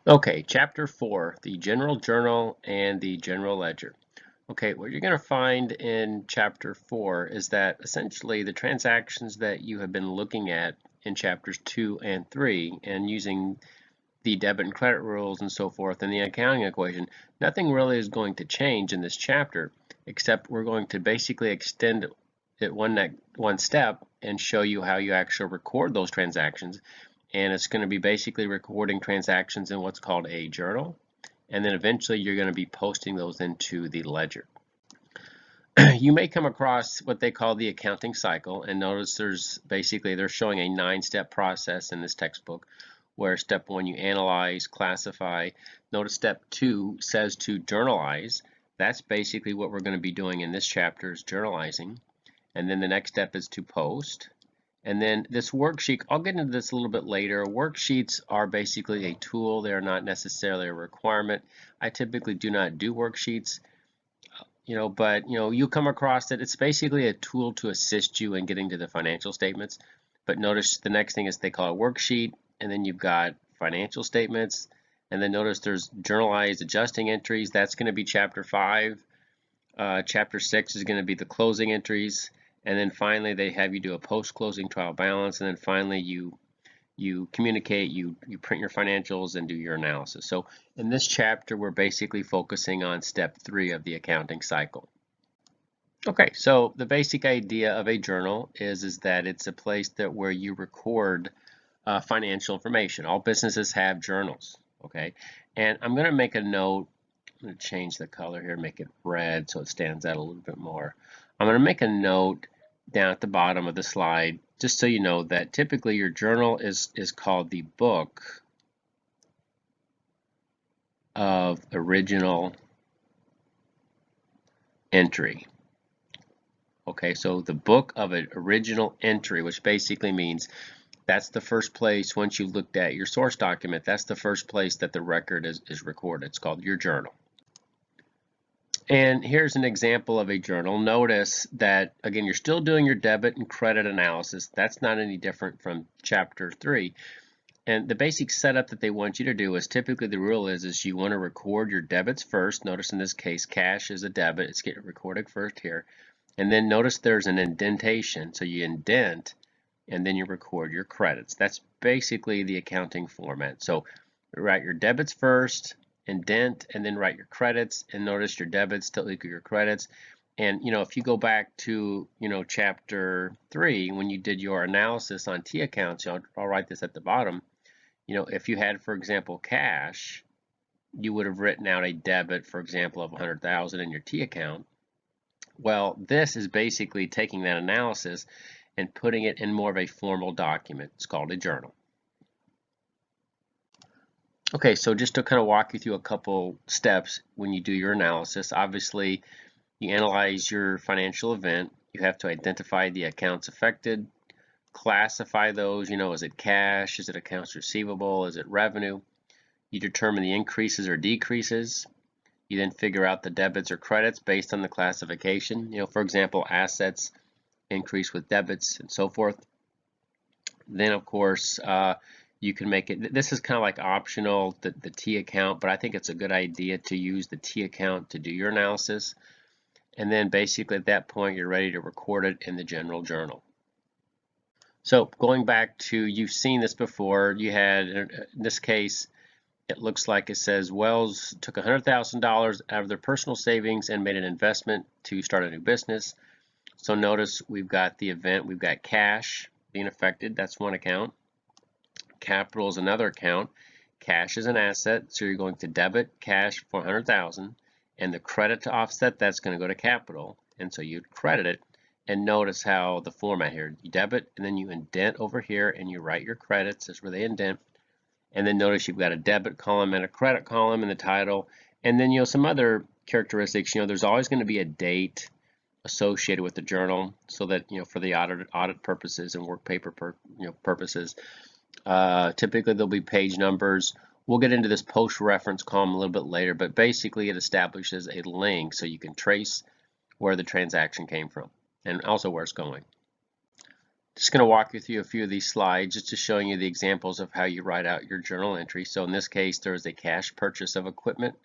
Okay, Chapter 4, the General Journal and the General Ledger. Okay, what you're going to find in Chapter 4 is that essentially the transactions that you have been looking at in Chapters 2 and 3 and using the debit and credit rules and so forth in the accounting equation, nothing really is going to change in this chapter, except we're going to basically extend it one step and show you how you actually record those transactions. And it's going to be basically recording transactions in what's called a journal, and then eventually you're going to be posting those into the ledger. You may come across what they call the accounting cycle, and notice they're showing a 9-step process in this textbook, where step 1 you analyze, classify. Notice step 2 says to journalize. That's basically what we're going to be doing in this chapter, is journalizing. And then the next step is to post. And then this worksheet, I'll get into this a little bit later. Worksheets are basically a tool. They are not necessarily a requirement. I typically do not do worksheets, but you come across it. It's basically a tool to assist you in getting to the financial statements. But notice the next thing is they call it worksheet, and then you've got financial statements, and then notice there's journalized adjusting entries. That's going to be chapter 5. Chapter 6 is going to be the closing entries. And then finally, they have you do a post-closing trial balance, and then finally you communicate, you print your financials and do your analysis. So in this chapter, we're basically focusing on step 3 of the accounting cycle. Okay, so the basic idea of a journal is that it's a place where you record financial information. All businesses have journals, okay? And I'm going to make a note. I'm going to change the color here, make it red so it stands out a little bit more. I'm going to make a note down at the bottom of the slide, just so you know that typically your journal is called the book of original entry. Okay, so the book of an original entry, which basically means that's the first place, once you looked at your source document, that's the first place that the record is recorded. It's called your journal. And here's an example of a journal. Notice that, again, you're still doing your debit and credit analysis. That's not any different from chapter 3. And the basic setup that they want you to do is typically the rule is you want to record your debits first. Notice in this case, cash is a debit. It's getting recorded first here. And then notice there's an indentation. So you indent and then you record your credits. That's basically the accounting format. So write your debits first, indent, and then write your credits, and notice your debits still equal your credits. And if you go back to chapter 3, when you did your analysis on T accounts, I'll write this at the bottom. If you had, for example, cash, you would have written out a debit, for example, of 100,000 in your T account. Well, this is basically taking that analysis and putting it in more of a formal document. It's called a journal. Okay, so just to kind of walk you through a couple steps when you do your analysis. Obviously, you analyze your financial event. You have to identify the accounts affected, classify those, is it cash, is it accounts receivable, is it revenue? You determine the increases or decreases. You then figure out the debits or credits based on the classification. For example, assets increase with debits and so forth. Then, of course, you can make it, this is kind of like optional, the T account, but I think it's a good idea to use the T account to do your analysis. And then basically at that point, you're ready to record it in the general journal. So going back to, you've seen this before, you had, in this case, it looks like it says Wells took $100,000 out of their personal savings and made an investment to start a new business. So notice we've got the event, we've got cash being affected, that's one account. Capital is another account. Cash is an asset, so you're going to debit cash for $100,000, and the credit to offset that's going to go to capital, and so you'd credit it. And notice how the format here, you debit and then you indent over here and you write your credits. That's where they indent. And then notice you've got a debit column and a credit column in the title. And then some other characteristics. There's always going to be a date associated with the journal, so that for the audit purposes and work paper purposes. Typically there'll be page numbers. We'll get into this post reference column a little bit later, but basically it establishes a link so you can trace where the transaction came from and also where it's going. Just going to walk you through a few of these slides just to showing you the examples of how you write out your journal entry. So in this case, there is a cash purchase of equipment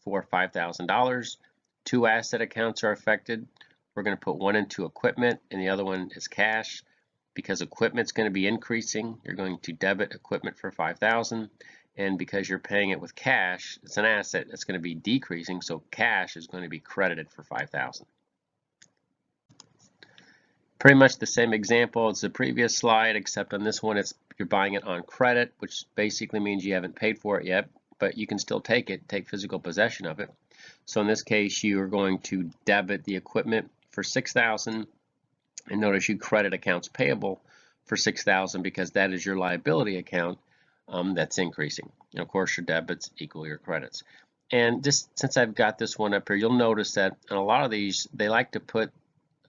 for $5,000. Two asset accounts are affected. We're going to put one into equipment and the other one is cash. Because equipment's going to be increasing, you're going to debit equipment for $5,000. And because you're paying it with cash, it's an asset that's going to be decreasing, so cash is going to be credited for $5,000. Pretty much the same example as the previous slide, except on this one you're buying it on credit, which basically means you haven't paid for it yet, but you can still take physical possession of it. So in this case, you are going to debit the equipment for $6,000, and notice you credit accounts payable for $6,000 because that is your liability account that's increasing. And of course, your debits equal your credits. And just since I've got this one up here, you'll notice that in a lot of these, they like to put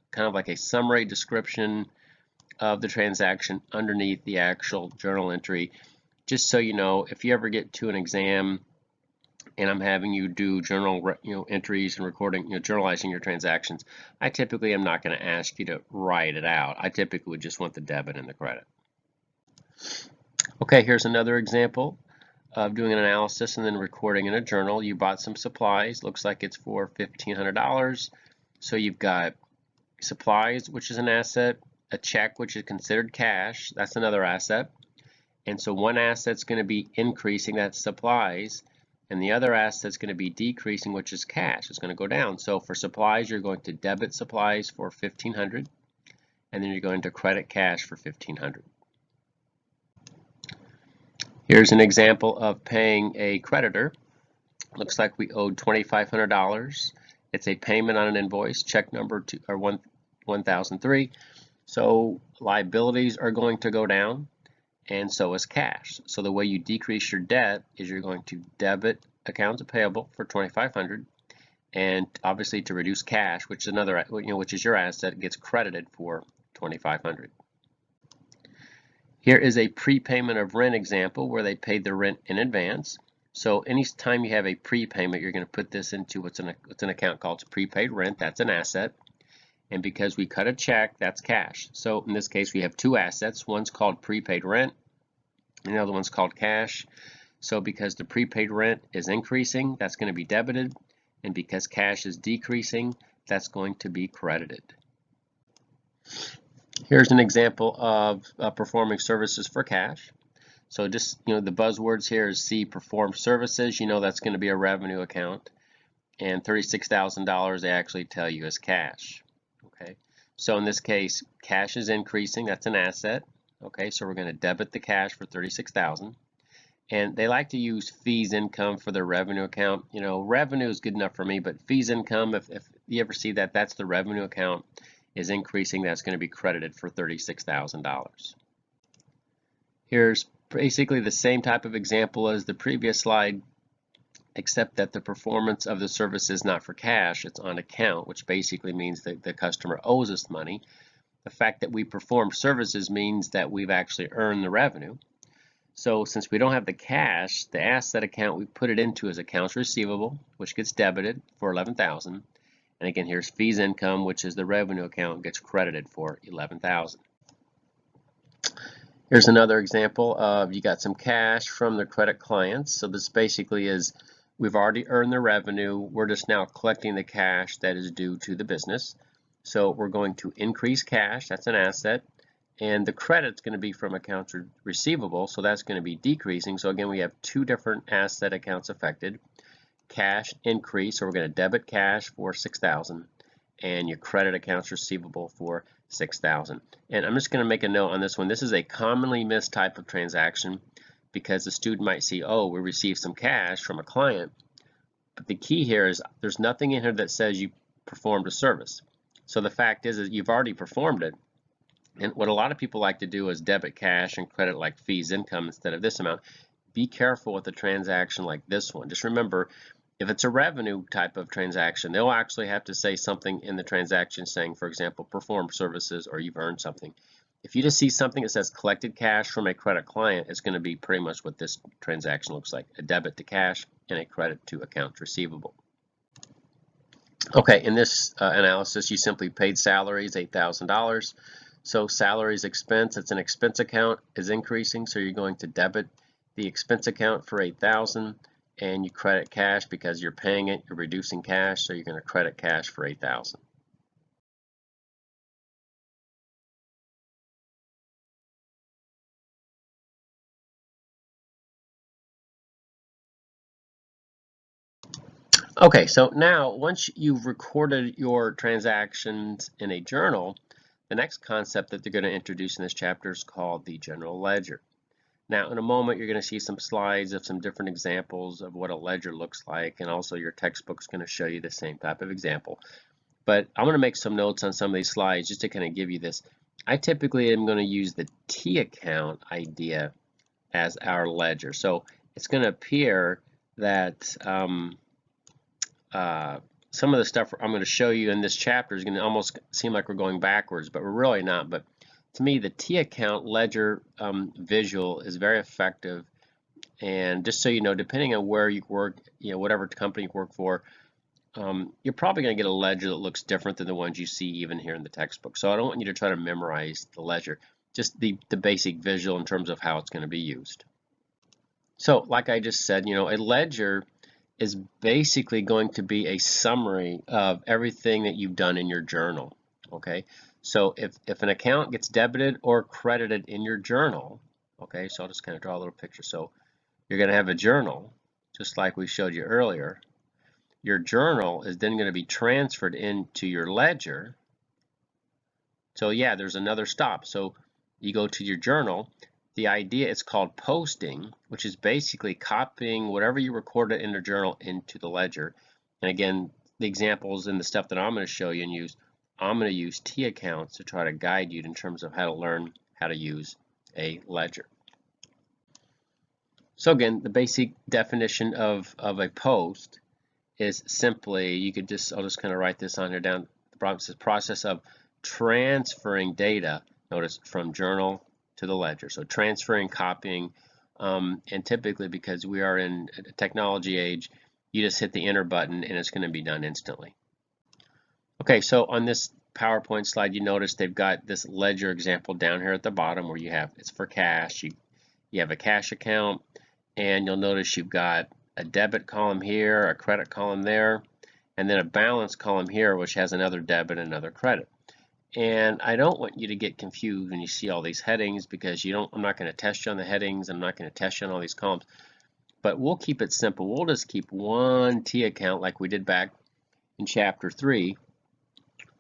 kind of like a summary description of the transaction underneath the actual journal entry, just so you know if you ever get to an exam and I'm having you do journal entries and recording, journalizing your transactions, I typically am not going to ask you to write it out. I typically would just want the debit and the credit. Okay, here's another example of doing an analysis and then recording in a journal. You bought some supplies, looks like it's for $1,500. So you've got supplies, which is an asset, a check, which is considered cash, that's another asset. And so one asset's going to be increasing, that's supplies, and the other asset's going to be decreasing, which is cash. It's going to go down. So for supplies, you're going to debit supplies for $1,500, and then you're going to credit cash for $1,500. Here's an example of paying a creditor. Looks like we owed $2,500. It's a payment on an invoice, check number 1003. So liabilities are going to go down, and so is cash. So the way you decrease your debt is you're going to debit accounts payable for $2,500, and obviously to reduce cash, which is another, which is your asset, gets credited for $2,500. Here is a prepayment of rent example where they paid the rent in advance. So anytime you have a prepayment, you're going to put this into what's an account called prepaid rent. That's an asset. And because we cut a check, that's cash. So in this case, we have two assets. One's called prepaid rent, and the other one's called cash. So because the prepaid rent is increasing, that's going to be debited. And because cash is decreasing, that's going to be credited. Here's an example of performing services for cash. So just, the buzzwords here is C, perform services. That's going to be a revenue account. And $36,000 they actually tell you is cash. Okay. So in this case, cash is increasing. That's an asset. Okay. So we're going to debit the cash for $36,000. And they like to use fees income for their revenue account. Revenue is good enough for me, but fees income, if you ever see that, that's the revenue account is increasing. That's going to be credited for $36,000. Here's basically the same type of example as the previous slide, except that the performance of the service is not for cash, it's on account, which basically means that the customer owes us money. The fact that we perform services means that we've actually earned the revenue. So since we don't have the cash, the asset account we put it into is accounts receivable, which gets debited for $11,000. And again, here's fees income, which is the revenue account, gets credited for $11,000. Here's another example of you got some cash from the credit clients. So this basically is we've already earned the revenue. We're just now collecting the cash that is due to the business. So we're going to increase cash. That's an asset. And the credit's going to be from accounts receivable. So that's going to be decreasing. So again, we have two different asset accounts affected. Cash increase, so we're going to debit cash for $6,000 and your credit accounts receivable for $6,000. And I'm just going to make a note on this one. This is a commonly missed type of transaction because the student might see, oh, we received some cash from a client. But the key here is there's nothing in here that says you performed a service. So the fact is that you've already performed it. And what a lot of people like to do is debit cash and credit like fees income instead of this amount. Be careful with a transaction like this one. Just remember, if it's a revenue type of transaction, they'll actually have to say something in the transaction saying, for example, perform services or you've earned something. If you just see something that says collected cash from a credit client, it's going to be pretty much what this transaction looks like, a debit to cash and a credit to accounts receivable. Okay, in this analysis, you simply paid salaries, $8,000. So salaries expense, it's an expense account, is increasing, so you're going to debit the expense account for 8,000 and you credit cash because you're paying it, you're reducing cash, so you're going to credit cash for 8,000. Okay, so now once you've recorded your transactions in a journal, the next concept that they're going to introduce in this chapter is called the general ledger. Now, in a moment, you're going to see some slides of some different examples of what a ledger looks like, and also your textbook's going to show you the same type of example. But I'm going to make some notes on some of these slides just to kind of give you this. I typically am going to use the T account idea as our ledger. So it's going to appear that some of the stuff I'm going to show you in this chapter is going to almost seem like we're going backwards, but we're really not. But to me, the T account ledger visual is very effective. And just so you know, depending on where you work, whatever company you work for, you're probably going to get a ledger that looks different than the ones you see even here in the textbook. So I don't want you to try to memorize the ledger, just the basic visual in terms of how it's going to be used. So like I just said, a ledger is basically going to be a summary of everything that you've done in your journal. Okay, so if an account gets debited or credited in your journal, okay, so I'll just kind of draw a little picture. So you're going to have a journal, just like we showed you earlier. Your journal is then going to be transferred into your ledger. So yeah, there's another stop. So you go to your journal. The idea is called posting, which is basically copying whatever you recorded in the journal into the ledger. And again, the examples and the stuff that I'm going to show you and use, I'm going to use T accounts to try to guide you in terms of how to learn how to use a ledger. So again, the basic definition of a post is simply, I'll just kind of write this on here down. The process of transferring data, notice, from journal to the ledger. So transferring, copying, and typically because we are in a technology age, you just hit the enter button and it's going to be done instantly. Okay, so on this PowerPoint slide, you notice they've got this ledger example down here at the bottom where it's for cash. You have a cash account, and you'll notice you've got a debit column here, a credit column there, and then a balance column here, which has another debit and another credit. And I don't want you to get confused when you see all these headings because I'm not going to test you on the headings. I'm not going to test you on all these columns. But we'll keep it simple. We'll just keep one T account like we did back in Chapter 3.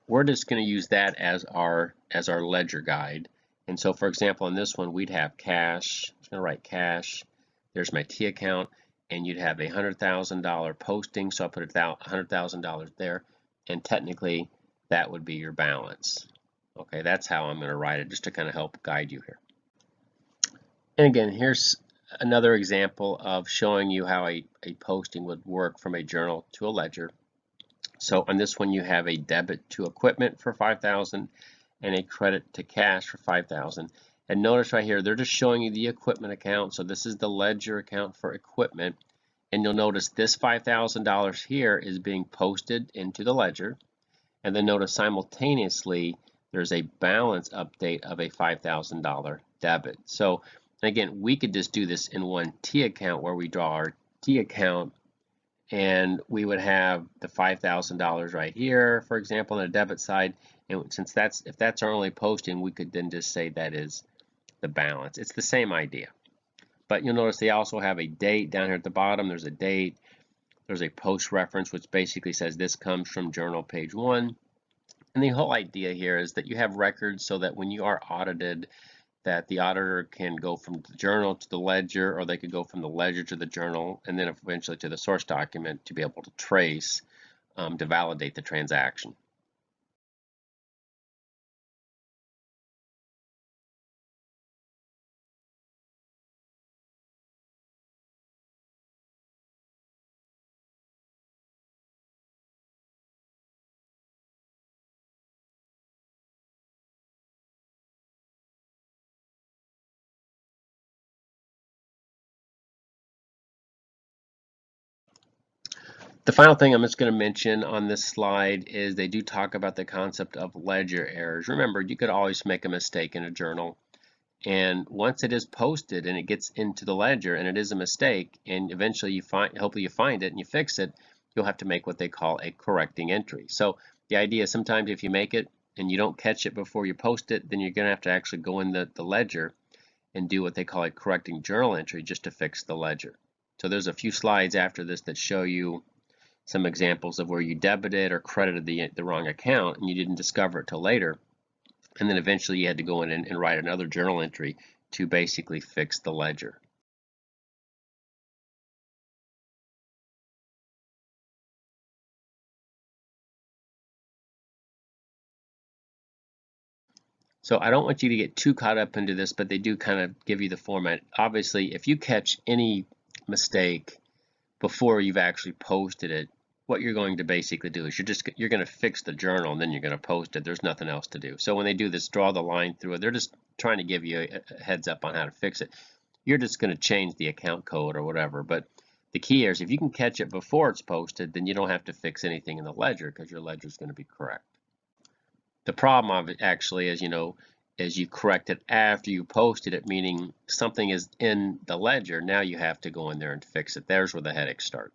We're just going to use that as our ledger guide. And so, for example, in this one, we'd have cash. I'm just going to write cash. There's my T account. And you'd have a $100,000 posting. So I'll put $100,000 there. And technically, that would be your balance. Okay, that's how I'm going to write it, just to kind of help guide you here. And again, here's another example of showing you how a posting would work from a journal to a ledger. So on this one, you have a debit to equipment for $5,000 and a credit to cash for $5,000. And notice right here, they're just showing you the equipment account. So this is the ledger account for equipment. And you'll notice this $5,000 here is being posted into the ledger. And then notice simultaneously, there's a balance update of a $5,000 debit. So again, we could just do this in one T account where we draw our T account and we would have the $5,000 right here, for example, on the debit side. And since if that's our only posting, we could then just say that is the balance. It's the same idea. But you'll notice they also have a date down here at the bottom. There's a date. There's a post reference, which basically says this comes from journal page 1. And the whole idea here is that you have records so that when you are audited, that the auditor can go from the journal to the ledger, or they could go from the ledger to the journal, and then eventually to the source document to be able to trace, to validate the transaction. The final thing I'm just going to mention on this slide is they do talk about the concept of ledger errors. Remember, you could always make a mistake in a journal, and once it is posted and it gets into the ledger and it is a mistake, and eventually you find, hopefully you find it and you fix it, you'll have to make what they call a correcting entry. So the idea is sometimes if you make it and you don't catch it before you post it, then you're going to have to actually go in the ledger and do what they call a correcting journal entry just to fix the ledger. So there's a few slides after this that show you some examples of where you debited or credited the wrong account and you didn't discover it till later, and then eventually you had to go in and write another journal entry to basically fix the ledger. So I don't want you to get too caught up into this, but they do kind of give you the format. Obviously, if you catch any mistake before you've actually posted it, what you're going to basically do is you're going to fix the journal and then you're going to post it. There's nothing else to do. So when they do this draw the line through it, they're just trying to give you a heads up on how to fix it. You're just going to change the account code or whatever. But the key is if you can catch it before it's posted, then you don't have to fix anything in the ledger because your ledger is going to be correct. The problem of it actually is, is you correct it after you posted it, meaning something is in the ledger. Now you have to go in there and fix it. There's where the headaches start.